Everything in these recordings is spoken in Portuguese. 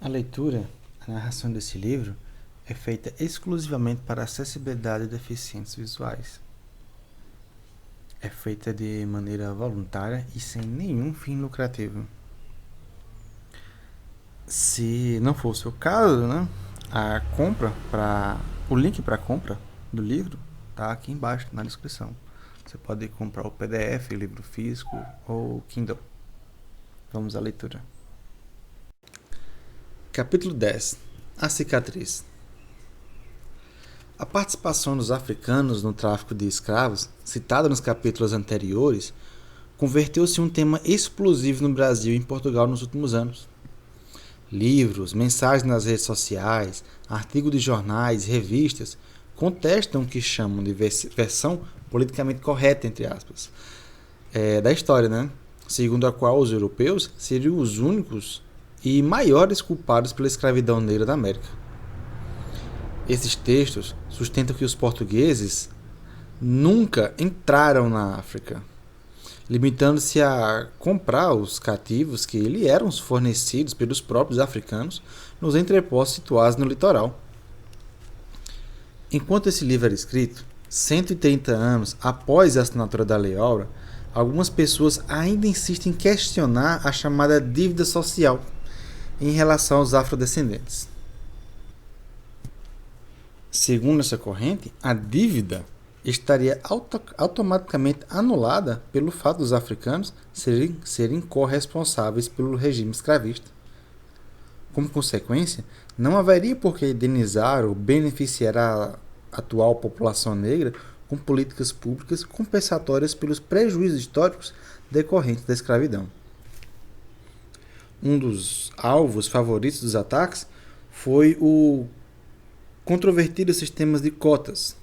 A leitura, a narração desse livro, é feita exclusivamente para acessibilidade de deficientes visuais. É feita de maneira voluntária e sem nenhum fim lucrativo. Se não for o seu caso, né, o link para a compra do livro está aqui embaixo na descrição. Você pode comprar o PDF, livro físico ou Kindle. Vamos à leitura. Capítulo 10. A cicatriz. A participação dos africanos no tráfico de escravos, citada nos capítulos anteriores, converteu-se em um tema explosivo no Brasil e em Portugal nos últimos anos. Livros, mensagens nas redes sociais, artigos de jornais, revistas contestam o que chamam de versão politicamente correta, entre aspas, da história, né? Segundo a qual os europeus seriam os únicos e maiores culpados pela escravidão negra da América. Esses textos sustentam que os portugueses nunca entraram na África, limitando-se a comprar os cativos que lhe eram fornecidos pelos próprios africanos nos entrepostos situados no litoral. Enquanto esse livro era escrito, 130 anos após a assinatura da Lei Áurea, algumas pessoas ainda insistem em questionar a chamada dívida social em relação aos afrodescendentes. Segundo essa corrente, a dívida estaria automaticamente anulada pelo fato dos africanos serem corresponsáveis pelo regime escravista. Como consequência, não haveria por que indenizar ou beneficiar a atual população negra com políticas públicas compensatórias pelos prejuízos históricos decorrentes da escravidão. Um dos alvos favoritos dos ataques foi o controvertido sistema de cotas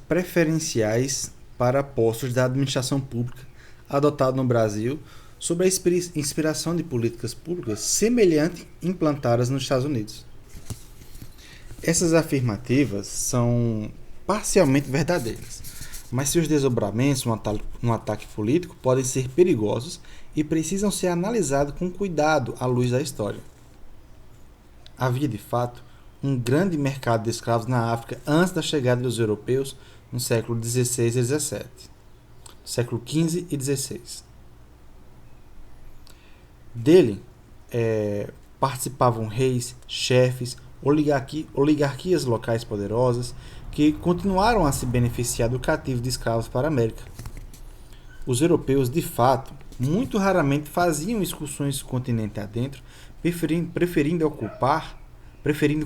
preferenciais para postos da administração pública, adotado no Brasil sob a inspiração de políticas públicas semelhantes implantadas nos Estados Unidos. Essas afirmativas são parcialmente verdadeiras, mas seus desdobramentos no ataque político podem ser perigosos e precisam ser analisados com cuidado à luz da história. Havia, de fato, um grande mercado de escravos na África antes da chegada dos europeus no século XVI e XVII, século XV e XVI. Dele participavam reis, chefes, oligarquias locais poderosas que continuaram a se beneficiar do cativo de escravos para a América. Os europeus, de fato, muito raramente faziam excursões do continente adentro, preferindo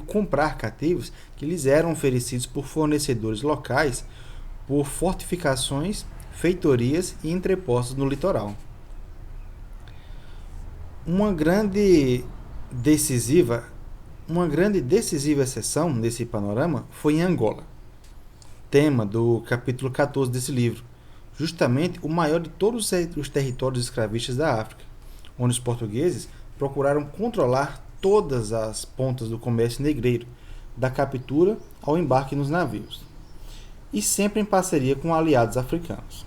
comprar cativos que lhes eram oferecidos por fornecedores locais por fortificações, feitorias e entrepostos no litoral. Uma grande decisiva exceção nesse panorama foi em Angola, tema do capítulo 14 desse livro, justamente o maior de todos os territórios escravistas da África, onde os portugueses procuraram controlar todas as pontas do comércio negreiro, da captura ao embarque nos navios, e sempre em parceria com aliados africanos.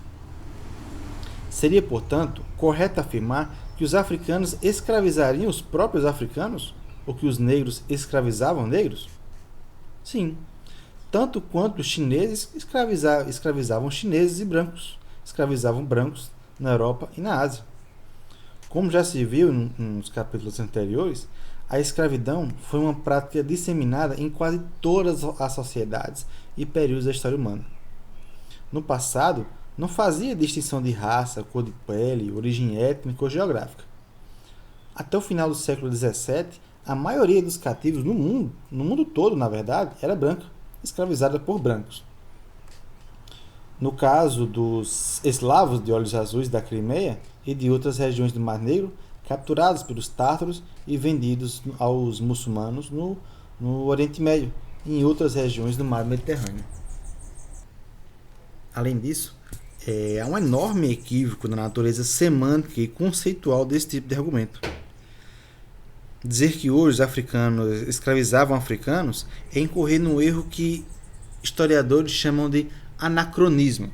Seria, portanto, correto afirmar que os africanos escravizariam os próprios africanos, ou que os negros escravizavam negros? Sim, tanto quanto os chineses escravizavam chineses e brancos, escravizavam brancos na Europa e na Ásia. Como já se viu nos capítulos anteriores, a escravidão foi uma prática disseminada em quase todas as sociedades e períodos da história humana. No passado, não fazia distinção de raça, cor de pele, origem étnica ou geográfica. Até o final do século XVII, a maioria dos cativos no mundo todo, na verdade, era branca, escravizada por brancos. No caso dos eslavos de olhos azuis da Crimeia e de outras regiões do Mar Negro, capturados pelos tártaros e vendidos aos muçulmanos no Oriente Médio e em outras regiões do Mar Mediterrâneo. Além disso, há um enorme equívoco na natureza semântica e conceitual desse tipo de argumento. Dizer que hoje os africanos escravizavam africanos é incorrer no erro que historiadores chamam de anacronismo.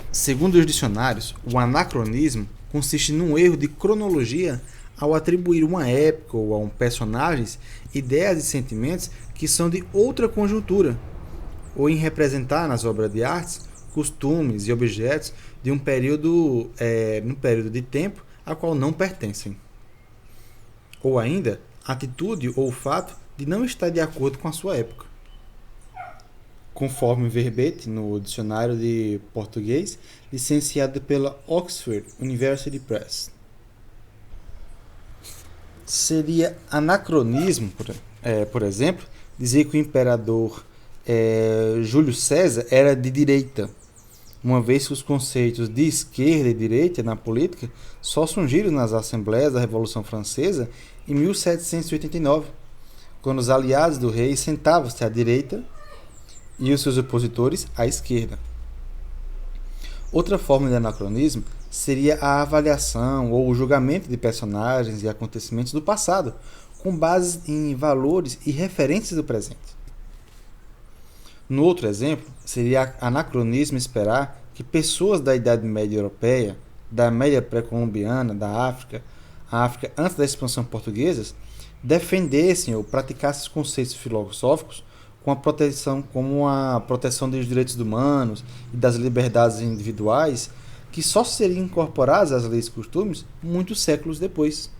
Segundo os dicionários, o anacronismo consiste num erro de cronologia ao atribuir uma época ou a um personagem ideias e sentimentos que são de outra conjuntura, ou em representar nas obras de artes costumes e objetos de um período de tempo a qual não pertencem. Ou ainda, a atitude ou o fato de não estar de acordo com a sua época. Conforme verbete no dicionário de português, licenciado pela Oxford University Press. Seria anacronismo, por exemplo, dizer que o imperador Júlio César era de direita, uma vez que os conceitos de esquerda e direita na política só surgiram nas Assembleias da Revolução Francesa em 1789, quando os aliados do rei sentavam-se à direita e os seus opositores à esquerda. Outra forma de anacronismo seria a avaliação ou o julgamento de personagens e acontecimentos do passado, com base em valores e referências do presente. No outro exemplo, seria anacronismo esperar que pessoas da Idade Média Europeia, da Média Pré-Colombiana, da África, a África antes da expansão portuguesa, defendessem ou praticassem os conceitos filosóficos como a proteção dos direitos humanos e das liberdades individuais, que só seriam incorporadas às leis e costumes muitos séculos depois.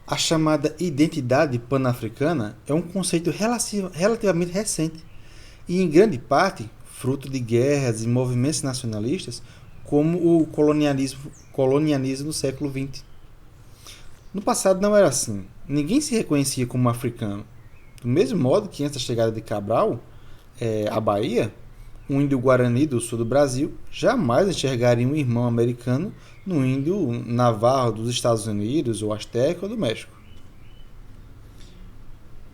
A chamada identidade pan-africana é um conceito relativamente recente e, em grande parte, fruto de guerras e movimentos nacionalistas como o colonialismo do século XX. No passado não era assim. Ninguém se reconhecia como africano. Do mesmo modo que antes da chegada de Cabral à Bahia, um índio guarani do sul do Brasil jamais enxergaria um irmão americano no índio navarro dos Estados Unidos, ou asteca, ou do México.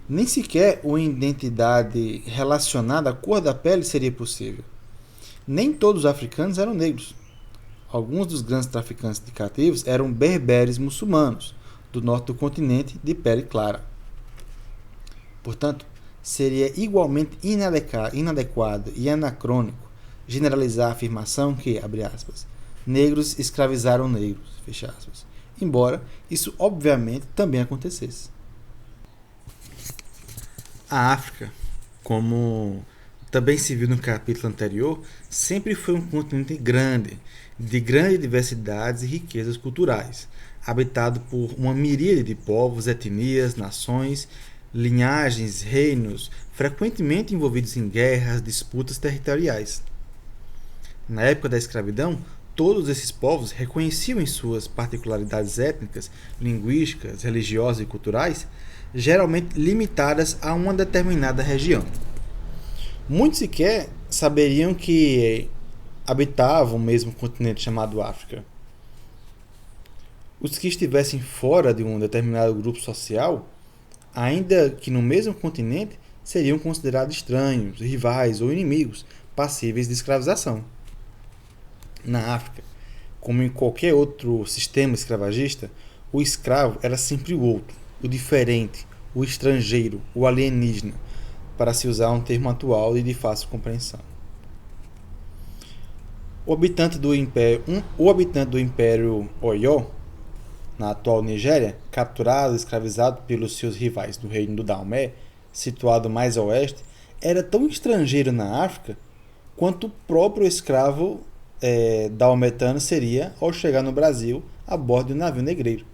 Nem sequer uma identidade relacionada à cor da pele seria possível. Nem todos os africanos eram negros. Alguns dos grandes traficantes de cativos eram berberes muçulmanos, do norte do continente, de pele clara. Portanto, seria igualmente inadequado e anacrônico generalizar a afirmação que, abre aspas, negros escravizaram negros, fecha aspas, embora isso obviamente também acontecesse. A África, como também se viu no capítulo anterior, sempre foi um continente grande, de grandes diversidades e riquezas culturais, habitado por uma miríade de povos, etnias, nações, linhagens, reinos, frequentemente envolvidos em guerras, disputas territoriais. Na época da escravidão, todos esses povos reconheciam em suas particularidades étnicas, linguísticas, religiosas e culturais, geralmente limitadas a uma determinada região. Muitos sequer saberiam que habitavam o mesmo continente chamado África. Os que estivessem fora de um determinado grupo social, ainda que no mesmo continente, seriam considerados estranhos, rivais ou inimigos, passíveis de escravização. Na África, como em qualquer outro sistema escravagista, o escravo era sempre o outro, o diferente, o estrangeiro, o alienígena, para se usar um termo atual e de fácil compreensão. O habitante do Império Oyo, na atual Nigéria, capturado e escravizado pelos seus rivais do reino do Daomé, situado mais a oeste, era tão estrangeiro na África quanto o próprio escravo daometano seria ao chegar no Brasil a bordo de um navio negreiro.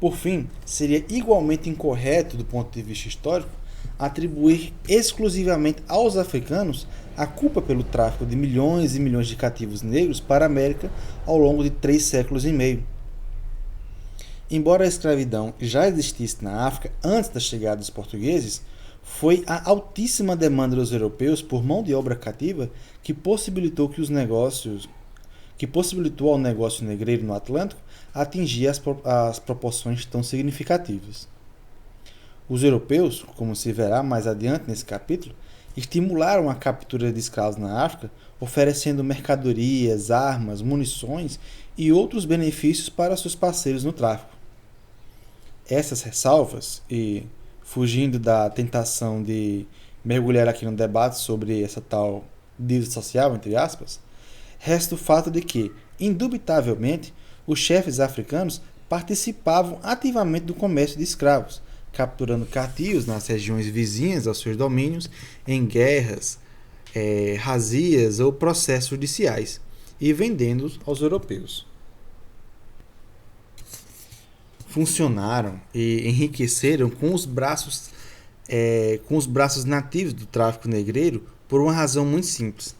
Por fim, seria igualmente incorreto do ponto de vista histórico atribuir exclusivamente aos africanos a culpa pelo tráfico de milhões e milhões de cativos negros para a América ao longo de 3 séculos e meio. Embora a escravidão já existisse na África antes da chegada dos portugueses, foi a altíssima demanda dos europeus por mão de obra cativa que possibilitou ao negócio negreiro no Atlântico atingir as proporções tão significativas. Os europeus, como se verá mais adiante nesse capítulo, estimularam a captura de escravos na África, oferecendo mercadorias, armas, munições e outros benefícios para seus parceiros no tráfico. Essas ressalvas, e fugindo da tentação de mergulhar aqui no debate sobre essa tal dívida social, entre aspas, resta o fato de que, indubitavelmente, os chefes africanos participavam ativamente do comércio de escravos, capturando cativos nas regiões vizinhas aos seus domínios em guerras, razzias ou processos judiciais e vendendo-os aos europeus. Funcionaram e enriqueceram com os braços nativos do tráfico negreiro por uma razão muito simples.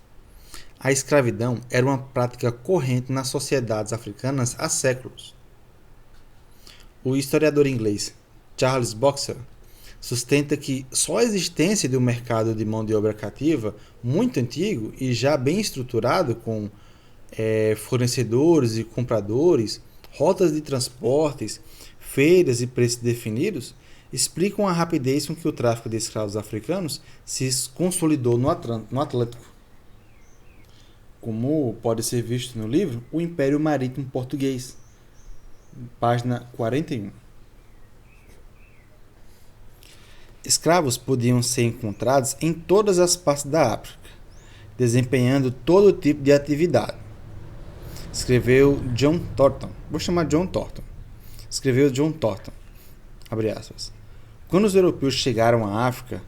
A escravidão era uma prática corrente nas sociedades africanas há séculos. O historiador inglês Charles Boxer sustenta que só a existência de um mercado de mão de obra cativa muito antigo e já bem estruturado com fornecedores e compradores, rotas de transportes, feiras e preços definidos, explicam a rapidez com que o tráfico de escravos africanos se consolidou no Atlântico. Como pode ser visto no livro O Império Marítimo Português, página 41. Escravos podiam ser encontrados em todas as partes da África, desempenhando todo tipo de atividade. Escreveu John Thornton. Vou chamar John Thornton. Escreveu John Thornton. Abre aspas. Quando os europeus chegaram à África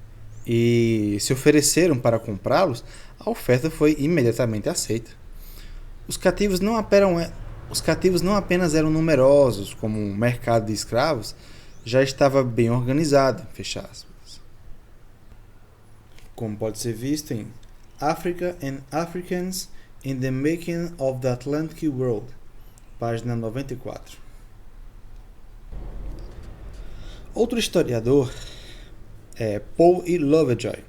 e se ofereceram para comprá-los, a oferta foi imediatamente aceita. Os cativos não apenas eram numerosos, como um mercado de escravos já estava bem organizado, fecha aspas. Como pode ser visto em Africa and Africans in the Making of the Atlantic World, página 94. Outro historiador, Paul E. Lovejoy,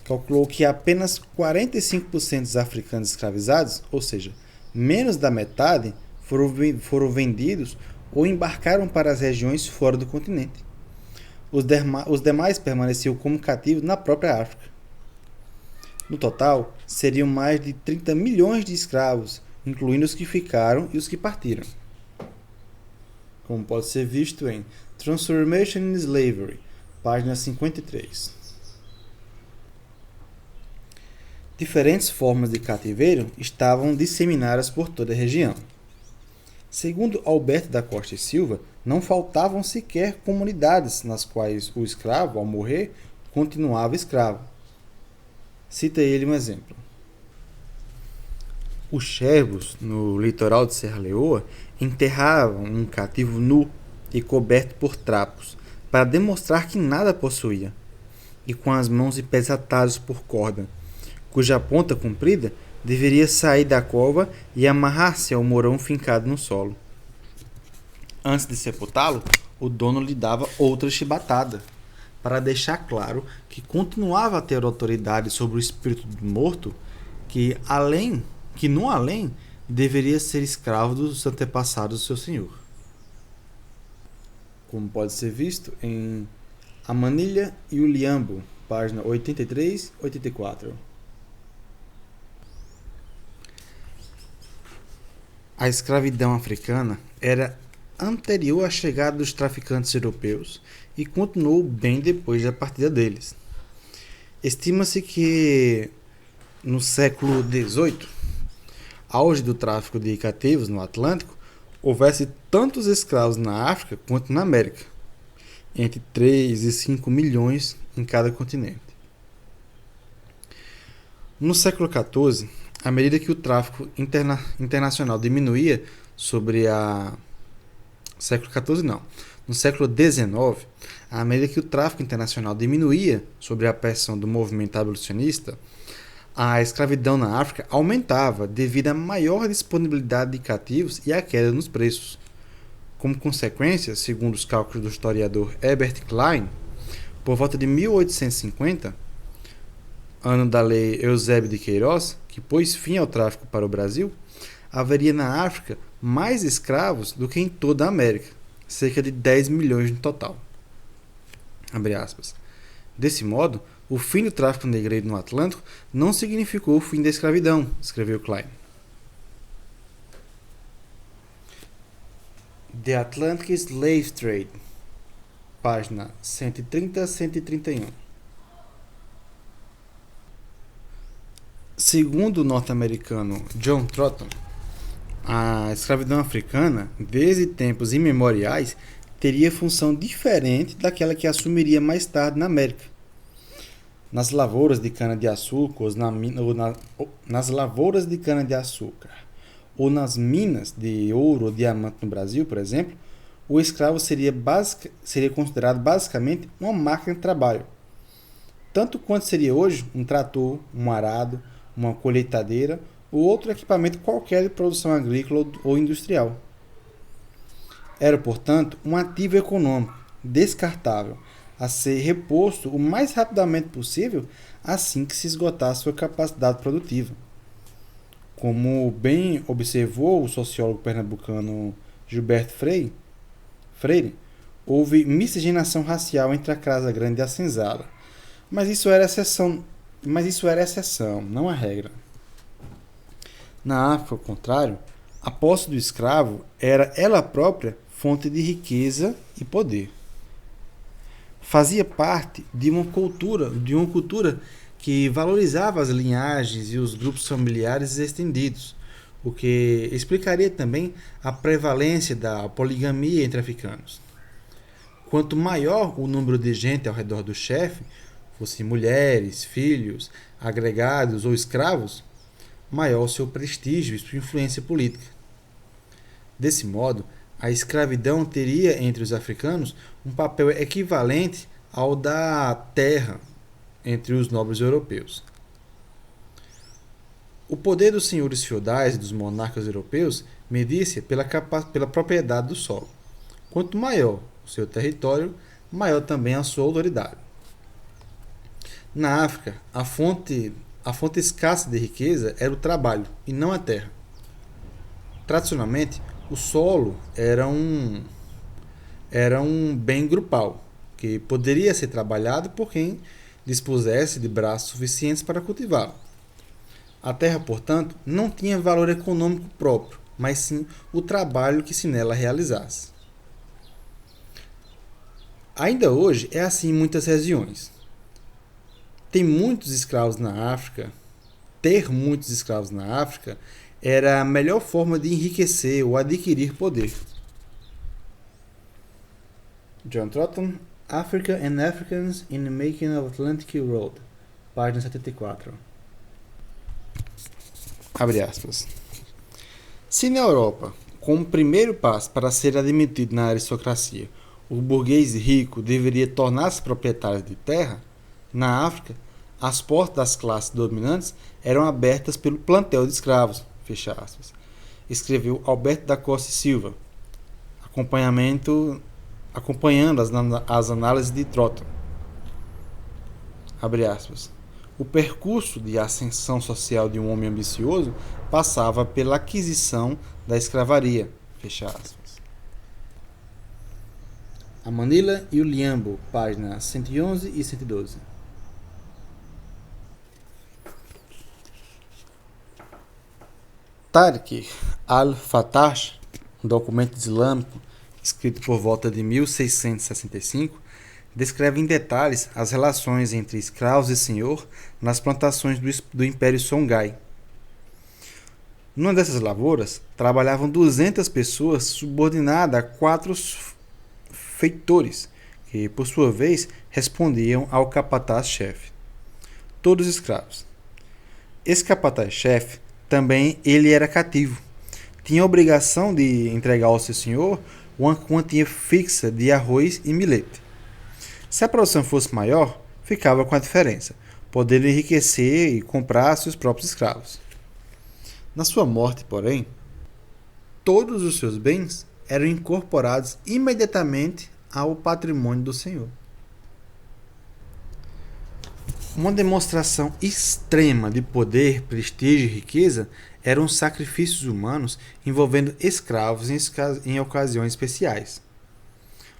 calculou que apenas 45% dos africanos escravizados, ou seja, menos da metade, foram vendidos ou embarcaram para as regiões fora do continente. Os demais permaneciam como cativos na própria África. No total, seriam mais de 30 milhões de escravos, incluindo os que ficaram e os que partiram. Como pode ser visto em Transformation in Slavery, página 53. Diferentes formas de cativeiro estavam disseminadas por toda a região. Segundo Alberto da Costa e Silva, não faltavam sequer comunidades nas quais o escravo, ao morrer, continuava escravo. Cita ele um exemplo. Os cherbos, no litoral de Serra Leoa, enterravam um cativo nu e coberto por trapos, para demonstrar que nada possuía, e com as mãos e pés atados por corda, cuja ponta comprida deveria sair da cova e amarrar-se ao morão fincado no solo. Antes de sepultá-lo, o dono lhe dava outra chibatada, para deixar claro que continuava a ter autoridade sobre o espírito do morto, que no além deveria ser escravo dos antepassados do seu senhor. Como pode ser visto em A Manilha e o Liambo, página 83 e 84. A escravidão africana era anterior à chegada dos traficantes europeus e continuou bem depois da partida deles. Estima-se que no século XVIII, auge do tráfico de cativos no Atlântico, houvesse tantos escravos na África quanto na América, entre 3 e 5 milhões em cada continente. No século XIV, à medida que o tráfico internacional diminuía No século XIX, à medida que o tráfico internacional diminuía sob a pressão do movimento abolicionista, a escravidão na África aumentava devido à maior disponibilidade de cativos e à queda nos preços. Como consequência, segundo os cálculos do historiador Herbert Klein, por volta de 1850, ano da Lei Eusébio de Queiroz, que pôs fim ao tráfico para o Brasil, haveria na África mais escravos do que em toda a América, cerca de 10 milhões no total. Abre aspas. Desse modo, o fim do tráfico negreiro no Atlântico não significou o fim da escravidão, escreveu Klein. The Atlantic Slave Trade, página 130 a 131. Segundo o norte-americano John Thornton, A escravidão africana, desde tempos imemoriais, teria função diferente daquela que assumiria mais tarde na América. Nas lavouras de cana-de-açúcar nas lavouras de cana-de-açúcar ou nas minas de ouro ou diamante no Brasil, por exemplo, o escravo seria considerado basicamente uma máquina de trabalho, tanto quanto seria hoje um trator, um arado, uma colheitadeira ou outro equipamento qualquer de produção agrícola ou industrial. Era, portanto, um ativo econômico descartável, a ser reposto o mais rapidamente possível assim que se esgotasse sua capacidade produtiva. Como bem observou o sociólogo pernambucano Gilberto Freire, houve miscigenação racial entre a Casa Grande e a Senzala, mas isso era exceção, não a regra. Na África, ao contrário, a posse do escravo era ela própria fonte de riqueza e poder. Fazia parte de uma cultura que valorizava as linhagens e os grupos familiares estendidos, o que explicaria também a prevalência da poligamia entre africanos. Quanto maior o número de gente ao redor do chefe, fossem mulheres, filhos, agregados ou escravos, maior o seu prestígio e sua influência política. Desse modo, a escravidão teria entre os africanos um papel equivalente ao da terra entre os nobres europeus. O poder dos senhores feudais e dos monarcas europeus media-se pela propriedade do solo. Quanto maior o seu território, maior também a sua autoridade. Na África, a fonte escassa de riqueza era o trabalho e não a terra. Tradicionalmente, o solo era um bem grupal, que poderia ser trabalhado por quem dispusesse de braços suficientes para cultivá-lo. A terra, portanto, não tinha valor econômico próprio, mas sim o trabalho que se nela realizasse. Ainda hoje é assim em muitas regiões. Ter muitos escravos na África era a melhor forma de enriquecer ou adquirir poder. John Trotton, Africa and Africans in the Making of Atlantic Road, página 74. Abre aspas. Se na Europa, como primeiro passo para ser admitido na aristocracia, o burguês rico deveria tornar-se proprietário de terra, na África, as portas das classes dominantes eram abertas pelo plantel de escravos, fecha aspas. Escreveu Alberto da Costa e Silva, acompanhando as análises de Trotton. Abre aspas. O percurso de ascensão social de um homem ambicioso passava pela aquisição da escravaria, fecha aspas. A Manila e o Liambo, páginas 111 e 112. Tariq al-Fatah, um documento islâmico escrito por volta de 1665, descreve em detalhes as relações entre escravos e senhor nas plantações do Império Songhai. Numa dessas lavouras, trabalhavam 200 pessoas subordinadas a 4 feitores, que, por sua vez, respondiam ao capataz-chefe. Todos escravos. Esse capataz-chefe também ele era cativo. Tinha a obrigação de entregar ao seu senhor uma quantia fixa de arroz e milete. Se a produção fosse maior, ficava com a diferença, podendo enriquecer e comprar seus próprios escravos. Na sua morte, porém, todos os seus bens eram incorporados imediatamente ao patrimônio do senhor. Uma demonstração extrema de poder, prestígio e riqueza eram os sacrifícios humanos envolvendo escravos em ocasiões especiais.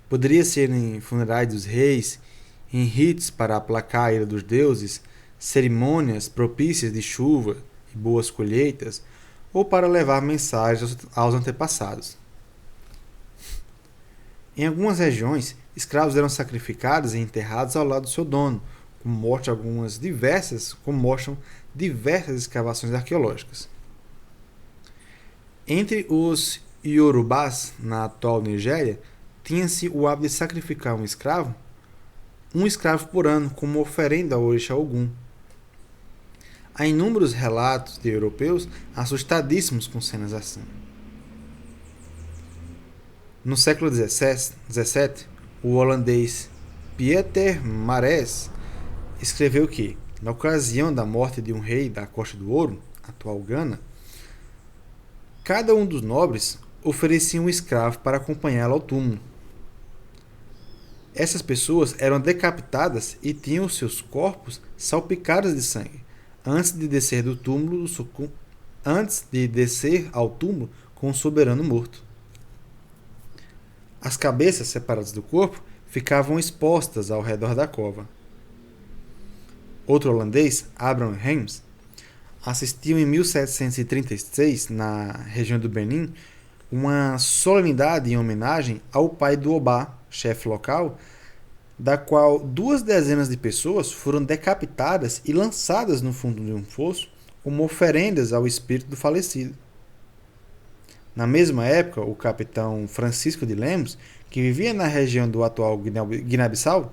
Poderia ser em funerais dos reis, em ritos para aplacar a ira dos deuses, cerimônias propícias de chuva e boas colheitas, ou para levar mensagens aos antepassados. Em algumas regiões, escravos eram sacrificados e enterrados ao lado do seu dono, como mostram diversas escavações arqueológicas. Entre os Yorubás, na atual Nigéria, tinha-se o hábito de sacrificar um escravo por ano, como oferenda ao orixá Ogum. Há inúmeros relatos de europeus assustadíssimos com cenas assim. No século XVII, o holandês Pieter Mares escreveu que, na ocasião da morte de um rei da Costa do Ouro, atual Gana, cada um dos nobres oferecia um escravo para acompanhá-lo ao túmulo. Essas pessoas eram decapitadas e tinham seus corpos salpicados de sangue, antes de descer ao túmulo com o soberano morto. As cabeças separadas do corpo ficavam expostas ao redor da cova. Outro holandês, Abraham Heims, assistiu em 1736, na região do Benin, uma solenidade em homenagem ao pai do Obá, chefe local, da qual 2 dezenas de pessoas foram decapitadas e lançadas no fundo de um fosso como oferendas ao espírito do falecido. Na mesma época, o capitão Francisco de Lemos, que vivia na região do atual Guiné-Bissau,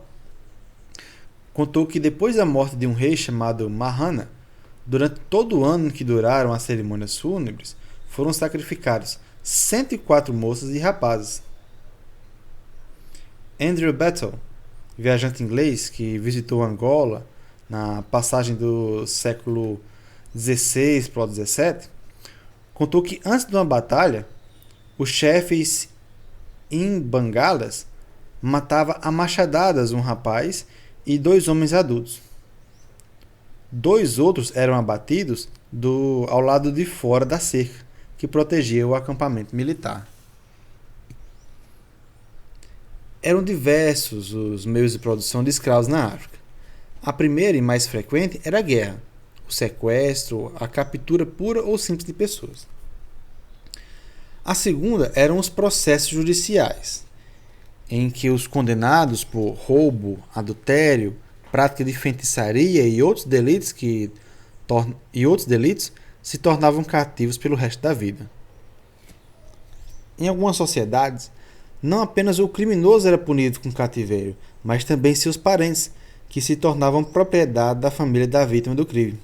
contou que depois da morte de um rei chamado Mahana, durante todo o ano que duraram as cerimônias fúnebres, foram sacrificados 104 moças e rapazes. Andrew Battle, viajante inglês que visitou Angola na passagem do século XVI para o XVII, contou que antes de uma batalha, os chefes Imbangalas matava a machadadas um rapaz e 2 homens adultos. 2 outros eram abatidos ao lado de fora da cerca, que protegia o acampamento militar. Eram diversos os meios de produção de escravos na África. A primeira e mais frequente era a guerra, o sequestro, a captura pura ou simples de pessoas. A segunda eram os processos judiciais, em que os condenados por roubo, adultério, prática de feitiçaria e outros delitos se tornavam cativos pelo resto da vida. Em algumas sociedades, não apenas o criminoso era punido com cativeiro, mas também seus parentes, que se tornavam propriedade da família da vítima do crime.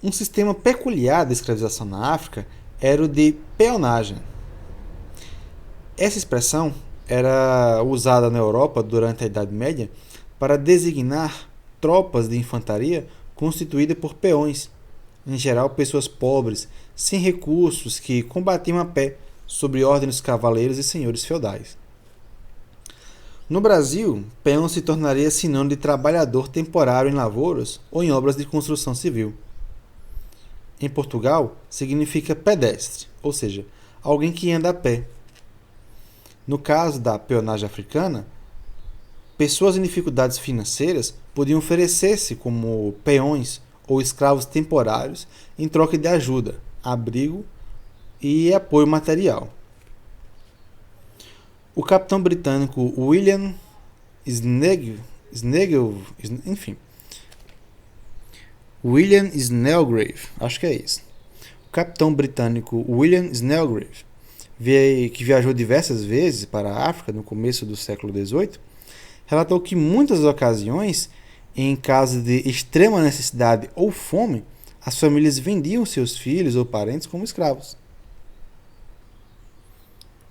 Um sistema peculiar de escravização na África era o de peonagem. Essa expressão era usada na Europa durante a Idade Média para designar tropas de infantaria constituídas por peões, em geral pessoas pobres, sem recursos, que combatiam a pé, sob ordem dos cavaleiros e senhores feudais. No Brasil, peão se tornaria sinônimo de trabalhador temporário em lavouras ou em obras de construção civil. Em Portugal, significa pedestre, ou seja, alguém que anda a pé. No caso da peonagem africana, pessoas em dificuldades financeiras podiam oferecer-se como peões ou escravos temporários em troca de ajuda, abrigo e apoio material. O capitão britânico William Snellgrave, acho que é isso. O capitão britânico William Snellgrave, que viajou diversas vezes para a África no começo do século XVIII, relatou que em muitas ocasiões, em caso de extrema necessidade ou fome, as famílias vendiam seus filhos ou parentes como escravos.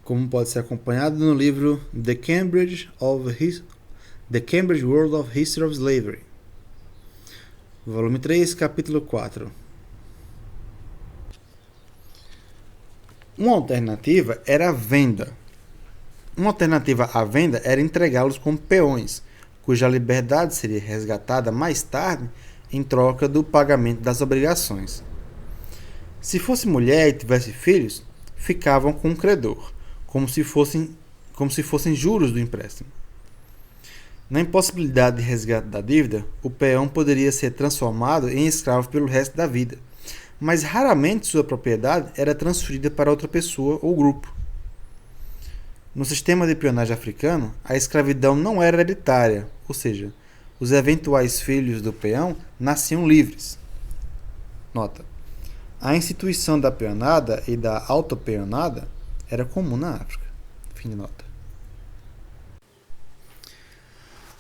Como pode ser acompanhado no livro The Cambridge World of History of Slavery, volume 3, capítulo 4. Uma alternativa era a venda. Uma alternativa à venda era entregá-los como peões, cuja liberdade seria resgatada mais tarde em troca do pagamento das obrigações. Se fosse mulher e tivesse filhos, ficavam com o credor, como se fossem juros do empréstimo. Na impossibilidade de resgate da dívida, o peão poderia ser transformado em escravo pelo resto da vida, mas raramente sua propriedade era transferida para outra pessoa ou grupo. No sistema de peonagem africano, a escravidão não era hereditária, ou seja, os eventuais filhos do peão nasciam livres. Nota: A instituição da peonada e da autopeonada era comum na África. Fim de nota.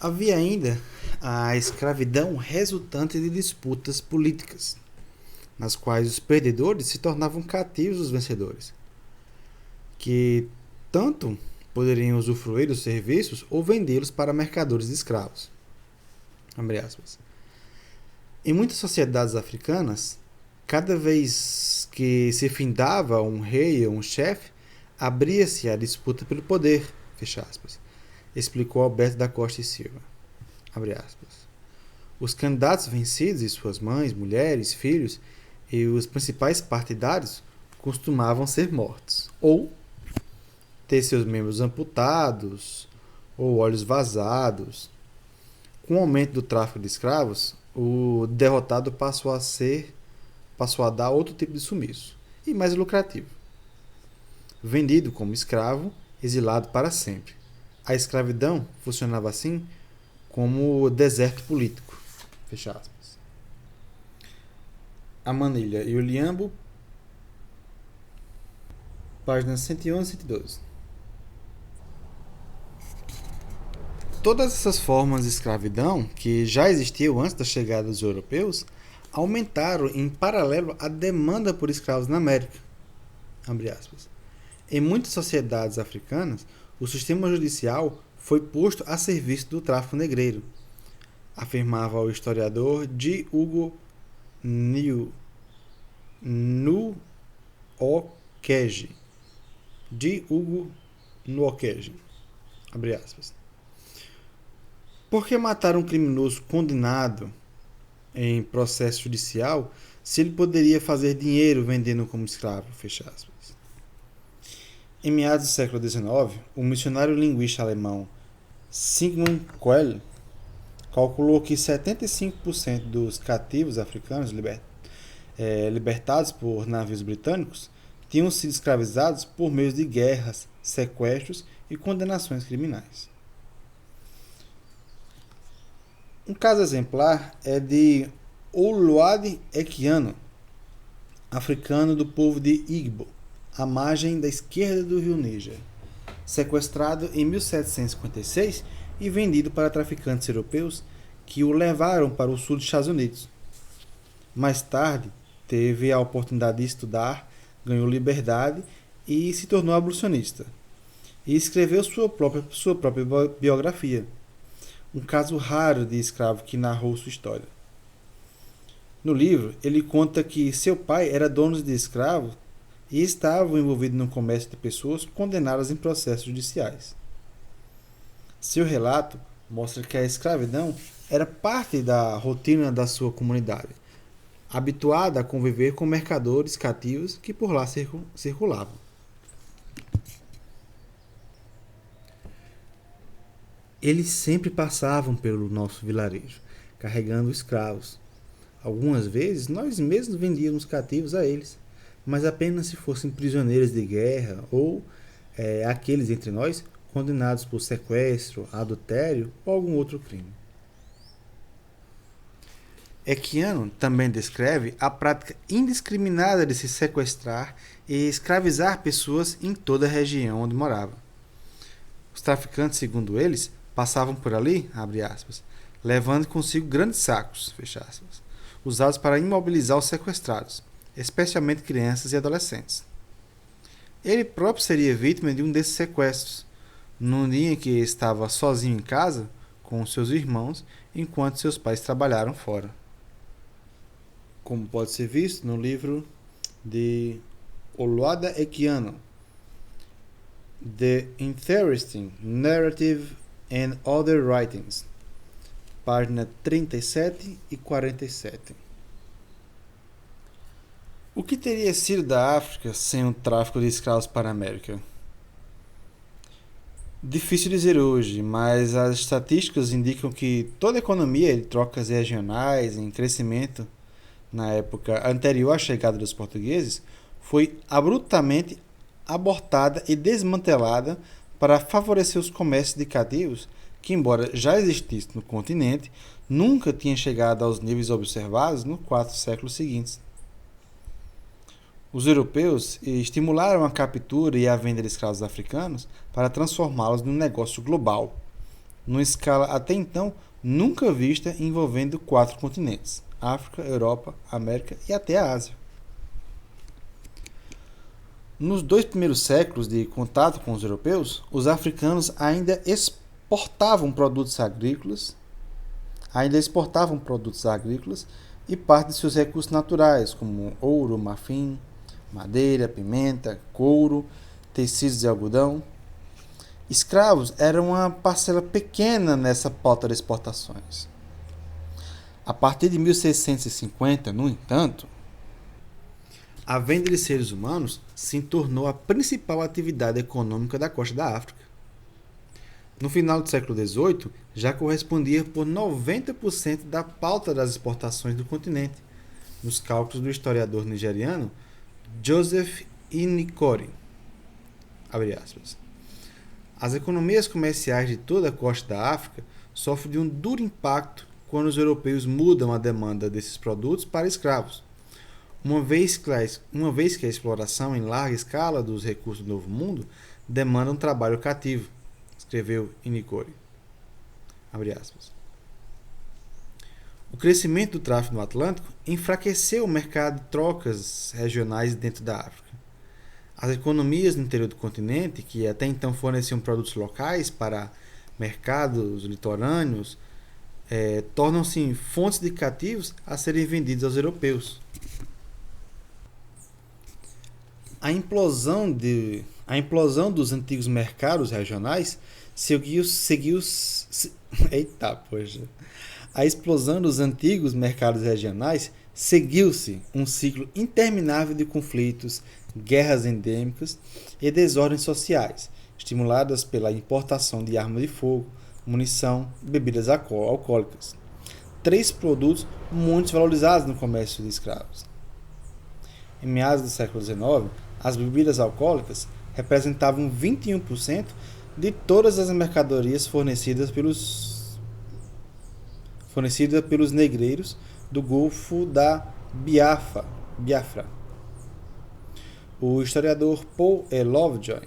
Havia ainda a escravidão resultante de disputas políticas, nas quais os perdedores se tornavam cativos dos vencedores, que tanto poderiam usufruir dos serviços ou vendê-los para mercadores de escravos. Abre aspas. Em muitas sociedades africanas, cada vez que se findava um rei ou um chefe, abria-se a disputa pelo poder, fecha aspas, explicou Alberto da Costa e Silva. Abre aspas. Os candidatos vencidos e suas mães, mulheres, filhos e os principais partidários costumavam ser mortos, ou ter seus membros amputados ou olhos vazados. Com o aumento do tráfico de escravos, o derrotado passou a dar outro tipo de sumiço, e mais lucrativo. Vendido como escravo, exilado para sempre. A escravidão funcionava assim como deserto político. Fecha aspas. A Manilha e o Liambo, páginas 111 e 112. Todas essas formas de escravidão, que já existiam antes da chegada dos europeus, aumentaram em paralelo a demanda por escravos na América. Abre aspas. Em muitas sociedades africanas, o sistema judicial foi posto a serviço do tráfico negreiro, afirmava o historiador D. Hugo Nwokege. D. Hugo Nwokege. Abre aspas. Por que matar um criminoso condenado em processo judicial se ele poderia fazer dinheiro vendendo como escravo? Fecha aspas. Em meados do século XIX, o missionário linguista alemão Sigmund Quell calculou que 75% dos cativos africanos libertados por navios britânicos tinham sido escravizados por meio de guerras, sequestros e condenações criminais. Um caso exemplar é de Oluwade Equiano, africano do povo de Igbo, à margem da esquerda do rio Níger, sequestrado em 1756 e vendido para traficantes europeus que o levaram para o sul dos Estados Unidos. Mais tarde, teve a oportunidade de estudar, ganhou liberdade e se tornou abolicionista. E escreveu sua própria biografia, um caso raro de escravo que narrou sua história. No livro, ele conta que seu pai era dono de escravos e estava envolvido no comércio de pessoas condenadas em processos judiciais. Seu relato mostra que a escravidão era parte da rotina da sua comunidade, habituada a conviver com mercadores cativos que por lá circulavam. Eles sempre passavam pelo nosso vilarejo, carregando escravos. Algumas vezes nós mesmos vendíamos cativos a eles, mas apenas se fossem prisioneiros de guerra ou aqueles entre nós condenados por sequestro, adultério ou algum outro crime. Equiano também descreve a prática indiscriminada de se sequestrar e escravizar pessoas em toda a região onde morava. Os traficantes, segundo eles, passavam por ali, abre aspas, levando consigo grandes sacos, fecha aspas, usados para imobilizar os sequestrados, especialmente crianças e adolescentes. Ele próprio seria vítima de um desses sequestros, num dia em que estava sozinho em casa com seus irmãos, enquanto seus pais trabalharam fora. Como pode ser visto no livro de Oluwade Equiano, The Interesting Narrative and Other Writings, página 37 e 47. O que teria sido da África sem o tráfico de escravos para a América? Difícil dizer hoje, mas as estatísticas indicam que toda a economia de trocas regionais em crescimento na época anterior à chegada dos portugueses foi abruptamente abortada e desmantelada para favorecer os comércios de cativos que, embora já existissem no continente, nunca tinham chegado aos níveis observados nos 4 séculos seguintes. Os europeus estimularam a captura e a venda de escravos africanos para transformá-los num negócio global, numa escala até então nunca vista envolvendo 4 continentes: África, Europa, América e até a Ásia. Nos 2 primeiros séculos de contato com os europeus, os africanos ainda exportavam produtos agrícolas e parte de seus recursos naturais, como ouro, marfim, madeira, pimenta, couro, tecidos de algodão. Escravos eram uma parcela pequena nessa pauta de exportações. A partir de 1650, no entanto, a venda de seres humanos se tornou a principal atividade econômica da costa da África. No final do século XVIII, já correspondia por 90% da pauta das exportações do continente, nos cálculos do historiador nigeriano Joseph Inikori. As economias comerciais de toda a costa da África sofrem de um duro impacto quando os europeus mudam a demanda desses produtos para escravos, uma vez que a exploração em larga escala dos recursos do Novo Mundo demanda um trabalho cativo, escreveu Inikori. O crescimento do tráfico no Atlântico enfraqueceu o mercado de trocas regionais dentro da África. As economias no interior do continente, que até então forneciam produtos locais para mercados litorâneos, tornam-se fontes de cativos a serem vendidos aos europeus. A implosão dos antigos mercados regionais A explosão dos antigos mercados regionais seguiu-se um ciclo interminável de conflitos, guerras endêmicas e desordens sociais, estimuladas pela importação de armas de fogo, munição e bebidas alcoólicas. 3 produtos muito valorizados no comércio de escravos. Em meados do século XIX, as bebidas alcoólicas representavam 21% de todas as mercadorias fornecidas pelos negreiros do Golfo da Biafra. O historiador Paul E. Lovejoy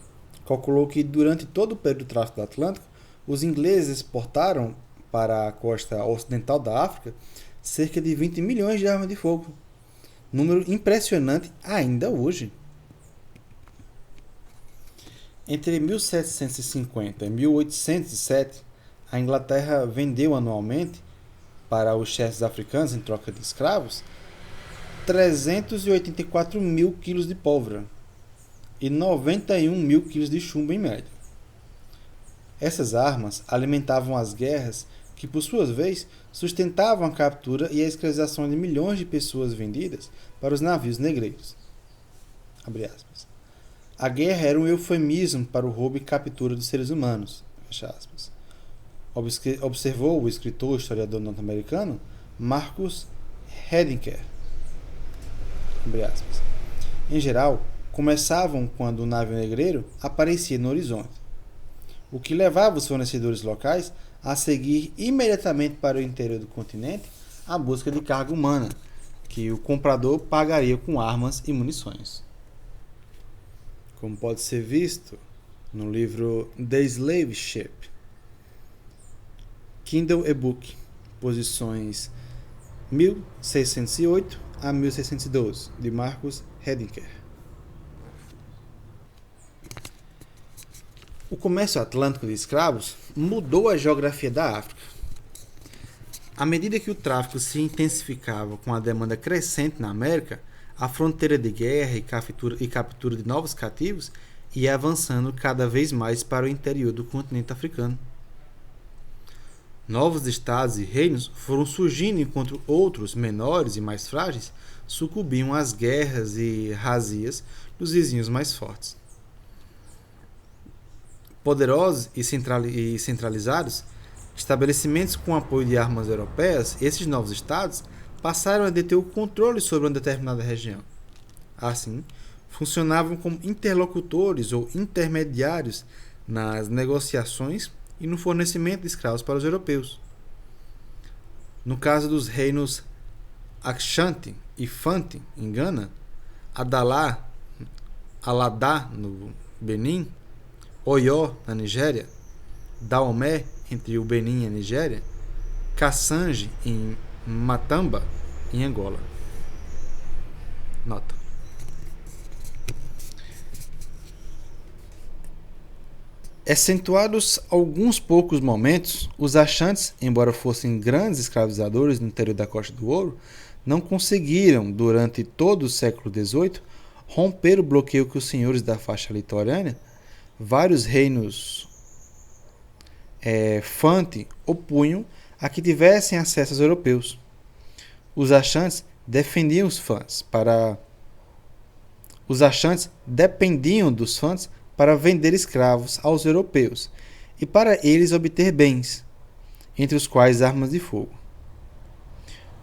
calculou que durante todo o período do tráfico do Atlântico, os ingleses exportaram para a costa ocidental da África cerca de 20 milhões de armas de fogo, número impressionante ainda hoje. Entre 1750 e 1807, a Inglaterra vendeu anualmente para os chefes africanos em troca de escravos 384 mil quilos de pólvora e 91 mil quilos de chumbo em média. Essas armas alimentavam as guerras que, por sua vez, sustentavam a captura e a escravização de milhões de pessoas vendidas para os navios negreiros. A guerra era um eufemismo para o roubo e captura dos seres humanos. Observou o escritor e historiador norte-americano Marcus Rediker. Em geral, começavam quando o navio negreiro aparecia no horizonte, o que levava os fornecedores locais a seguir imediatamente para o interior do continente à busca de carga humana, que o comprador pagaria com armas e munições. Como pode ser visto no livro The Slave Ship, Kindle e-book, posições 1608 a 1612, de Marcus Rediker. O comércio atlântico de escravos mudou a geografia da África. À medida que o tráfico se intensificava com a demanda crescente na América, a fronteira de guerra e captura de novos cativos ia avançando cada vez mais para o interior do continente africano. Novos estados e reinos foram surgindo enquanto outros, menores e mais frágeis, sucumbiam às guerras e razias dos vizinhos mais fortes. Poderosos e centralizados, estabelecimentos com apoio de armas europeias, esses novos estados passaram a deter o controle sobre uma determinada região. Assim, funcionavam como interlocutores ou intermediários nas negociações e no fornecimento de escravos para os europeus. No caso dos reinos Ashanti e Fanti, em Gana, Adalá, Aladá, no Benin, Oió, na Nigéria, Daomé, entre o Benin e a Nigéria, Kassange, em Matamba, em Angola. Nota. Excetuados alguns poucos momentos, os Achantes, embora fossem grandes escravizadores no interior da Costa do Ouro, não conseguiram, durante todo o século XVIII, romper o bloqueio que os senhores da faixa litorânea, vários reinos Fante, opunham a que tivessem acesso aos europeus. Os Achantes defendiam os Fantes Os Achantes dependiam dos Fantes para vender escravos aos europeus e para eles obter bens, entre os quais armas de fogo.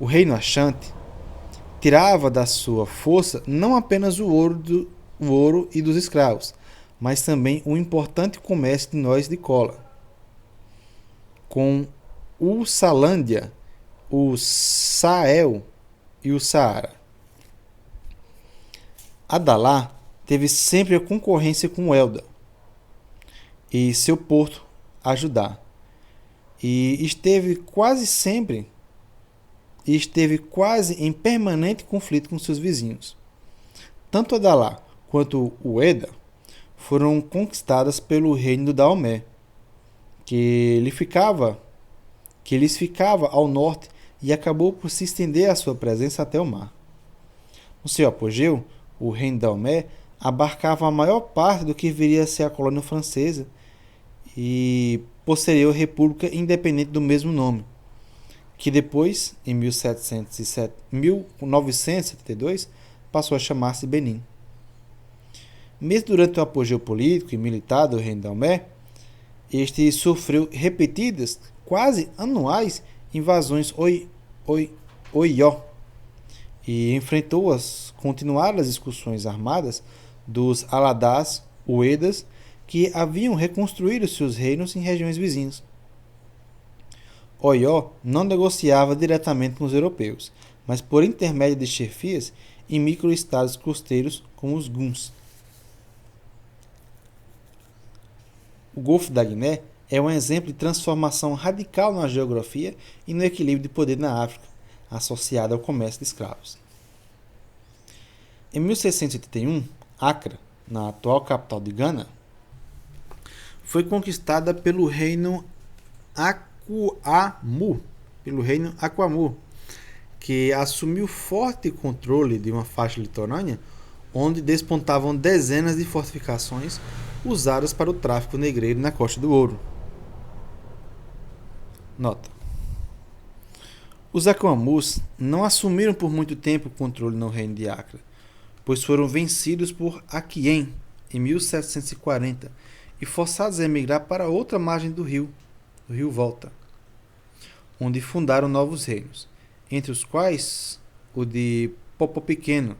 O reino Achante tirava da sua força não apenas o ouro e dos escravos, mas também um importante comércio de nós de cola, com o Salândia, o Sahel e o Saara. Adalá teve sempre a concorrência com Elda e seu porto, Ajudá, e esteve quase em permanente conflito com seus vizinhos. Tanto Adalá quanto Ueda foram conquistadas pelo reino do Daomé, que lhes ficava ao norte e acabou por se estender a sua presença até o mar. No seu apogeu, o reino Daomé abarcava a maior parte do que viria a ser a colônia francesa e posterior república independente do mesmo nome, que depois, em 1972, passou a chamar-se Benin. Mesmo durante o apogeu político e militar do reino Daomé, este sofreu repetidas, quase anuais, invasões Oió e enfrentou as continuadas discussões armadas dos Aladás, Uedas, que haviam reconstruído seus reinos em regiões vizinhas. Oió não negociava diretamente com os europeus, mas por intermédio de chefias em microestados costeiros como os Guns. O Golfo da Guiné é um exemplo de transformação radical na geografia e no equilíbrio de poder na África, associado ao comércio de escravos. Em 1681, Accra, na atual capital de Gana, foi conquistada pelo reino Aquamu, que assumiu forte controle de uma faixa litorânea onde despontavam dezenas de fortificações usadas para o tráfico negreiro na Costa do Ouro. Nota. Os Aquamus não assumiram por muito tempo o controle no reino de Accra, pois foram vencidos por Aquien em 1740 e forçados a emigrar para outra margem do rio Volta, onde fundaram novos reinos, entre os quais o de Popó Pequeno.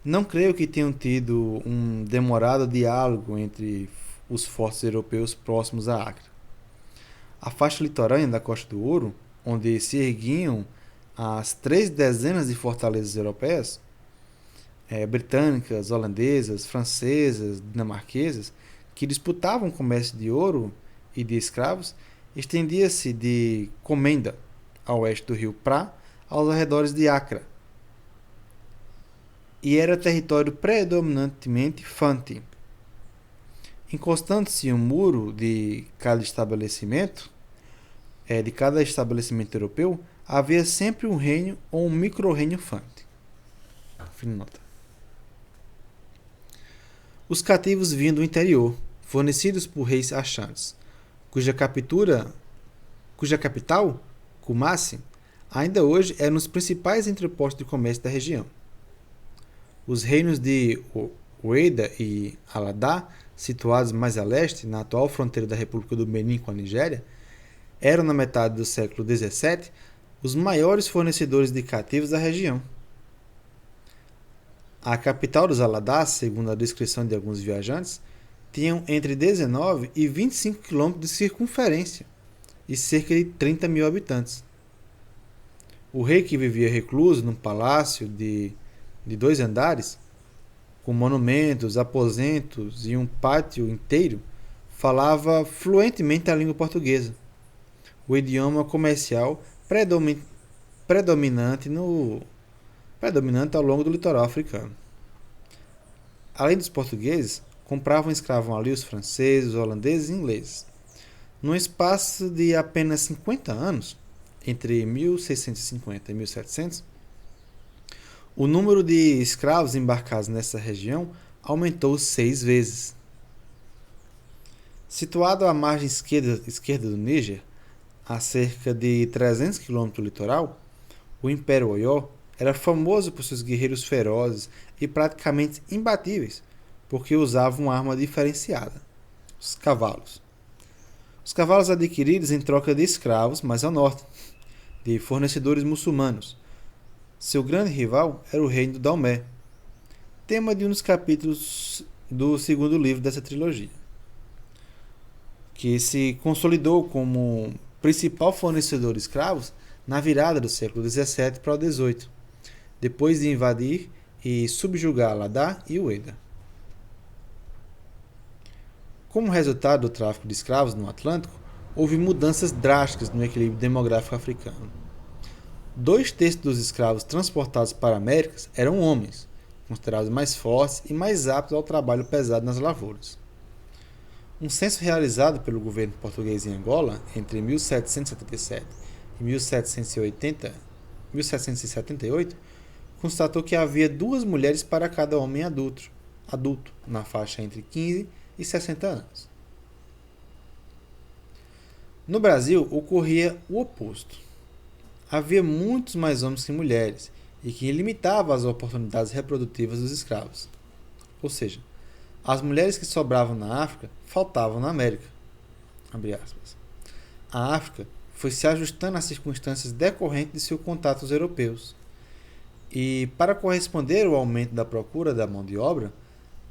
Não creio que tenham tido um demorado diálogo entre os fortes europeus próximos a Accra. A faixa litorânea da Costa do Ouro, onde se erguiam as 3 dezenas de fortalezas europeias, britânicas, holandesas, francesas, dinamarquesas, que disputavam o comércio de ouro e de escravos, estendia-se de Comenda, a oeste do rio Pra, aos arredores de Accra, e era território predominantemente Fante. Encostando-se um muro de cada estabelecimento europeu, havia sempre um reino ou um micro-reino Fante. Fim de nota. Os cativos vinham do interior, fornecidos por reis achantes, cuja capital, Kumasi, ainda hoje era um dos principais entrepostos de comércio da região. Os reinos de Ueda e Aladá, situados mais a leste, na atual fronteira da República do Benin com a Nigéria, eram, na metade do século XVII, os maiores fornecedores de cativos da região. A capital dos Aladás, segundo a descrição de alguns viajantes, tinham entre 19 e 25 km de circunferência e cerca de 30 mil habitantes. O rei, que vivia recluso num palácio de de 2 andares, com monumentos, aposentos e um pátio inteiro, falava fluentemente a língua portuguesa, o idioma comercial predominante, predominante ao longo do litoral africano. Além dos portugueses, compravam e escravam ali os franceses, os holandeses e ingleses. Num espaço de apenas 50 anos, entre 1650 e 1700, o número de escravos embarcados nessa região aumentou 6 vezes. Situado à margem esquerda do Níger, a cerca de 300 km do litoral, o Império Oió era famoso por seus guerreiros ferozes e praticamente imbatíveis, porque usavam uma arma diferenciada: os cavalos. Os cavalos adquiridos em troca de escravos mais ao norte, de fornecedores muçulmanos. Seu grande rival era o reino do Daomé, tema de um dos capítulos do segundo livro dessa trilogia, que se consolidou como principal fornecedor de escravos na virada do século XVII para o XVIII, depois de invadir e subjugar Ladá e Ueda. Como resultado do tráfico de escravos no Atlântico, houve mudanças drásticas no equilíbrio demográfico africano. 2/3 dos escravos transportados para Américas eram homens, considerados mais fortes e mais aptos ao trabalho pesado nas lavouras. Um censo realizado pelo governo português em Angola entre 1777 e 1778 constatou que havia 2 mulheres para cada homem adulto, na faixa entre 15 e 60 anos. No Brasil, ocorria o oposto. Havia muitos mais homens que mulheres, e que limitava as oportunidades reprodutivas dos escravos. Ou seja, as mulheres que sobravam na África faltavam na América. Abre aspas. A África foi se ajustando às circunstâncias decorrentes de seus contatos europeus. E, para corresponder ao aumento da procura da mão de obra,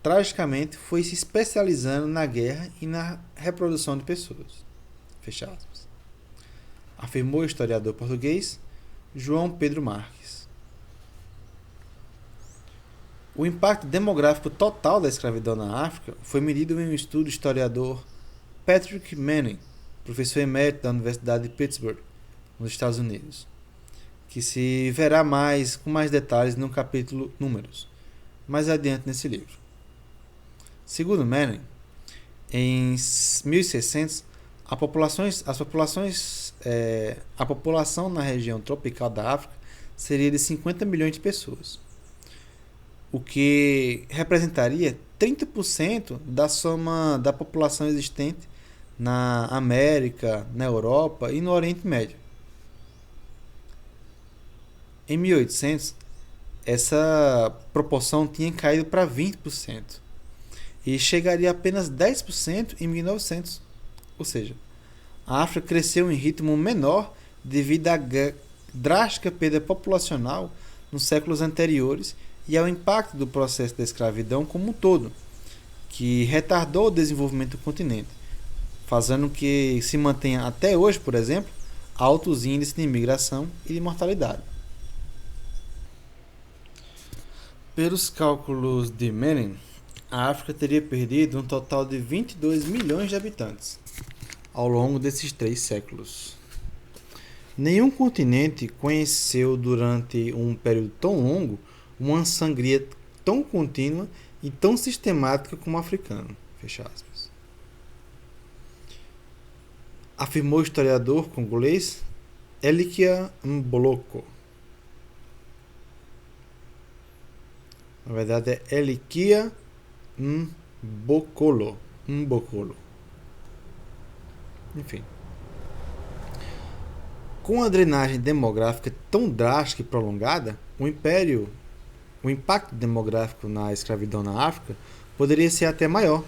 tragicamente foi se especializando na guerra e na reprodução de pessoas. Fecha aspas. Afirmou o historiador português João Pedro Marques. O impacto demográfico total da escravidão na África foi medido em um estudo do historiador Patrick Manning, professor emérito da Universidade de Pittsburgh, nos Estados Unidos, que se verá com mais detalhes no capítulo Números, mais adiante nesse livro. Segundo Manning, em 1600, a população na região tropical da África seria de 50 milhões de pessoas, o que representaria 30% da soma da população existente na América, na Europa e no Oriente Médio. Em 1800, essa proporção tinha caído para 20% e chegaria a apenas 10% em 1900. Ou seja, a África cresceu em ritmo menor devido à drástica perda populacional nos séculos anteriores e ao impacto do processo da escravidão como um todo, que retardou o desenvolvimento do continente, fazendo que se mantenha até hoje, por exemplo, altos índices de imigração e de mortalidade. Pelos cálculos de Manning, a África teria perdido um total de 22 milhões de habitantes ao longo desses 3 séculos. Nenhum continente conheceu durante um período tão longo uma sangria tão contínua e tão sistemática como o africano. Fecha aspas. Afirmou o historiador congolês Elikia Mboloko. Na verdade é Elikia Mbokolo. Enfim. Com a drenagem demográfica tão drástica e prolongada, o impacto demográfico na escravidão na África poderia ser até maior,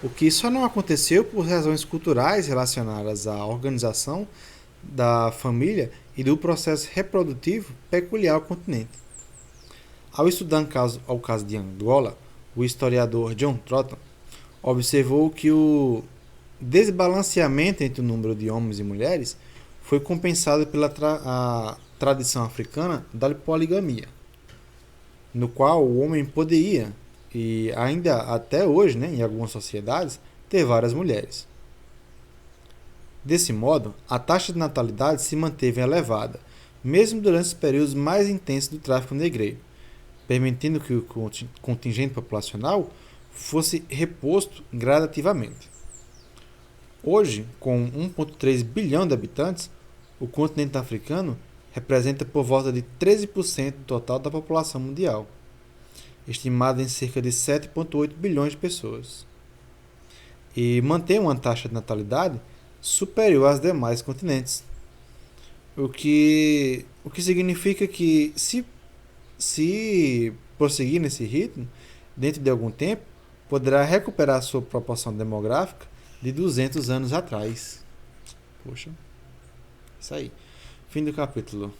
o que só não aconteceu por razões culturais relacionadas à organização da família e do processo reprodutivo peculiar ao continente. Ao estudar o caso de Angola, o historiador John Trotton observou que o desbalanceamento entre o número de homens e mulheres foi compensado pela a tradição africana da poligamia. no qual o homem poderia, e ainda até hoje, né, em algumas sociedades, ter várias mulheres. Desse modo, a taxa de natalidade se manteve elevada, mesmo durante os períodos mais intensos do tráfico negreiro, permitindo que o contingente populacional fosse reposto gradativamente. Hoje, com 1,3 bilhão de habitantes, o continente africano representa por volta de 13% do total da população mundial, estimada em cerca de 7,8 bilhões de pessoas, e mantém uma taxa de natalidade superior aos demais continentes, o que significa que, se prosseguir nesse ritmo, dentro de algum tempo, poderá recuperar sua proporção demográfica de 200 anos atrás. Poxa, isso aí. Fim do capítulo.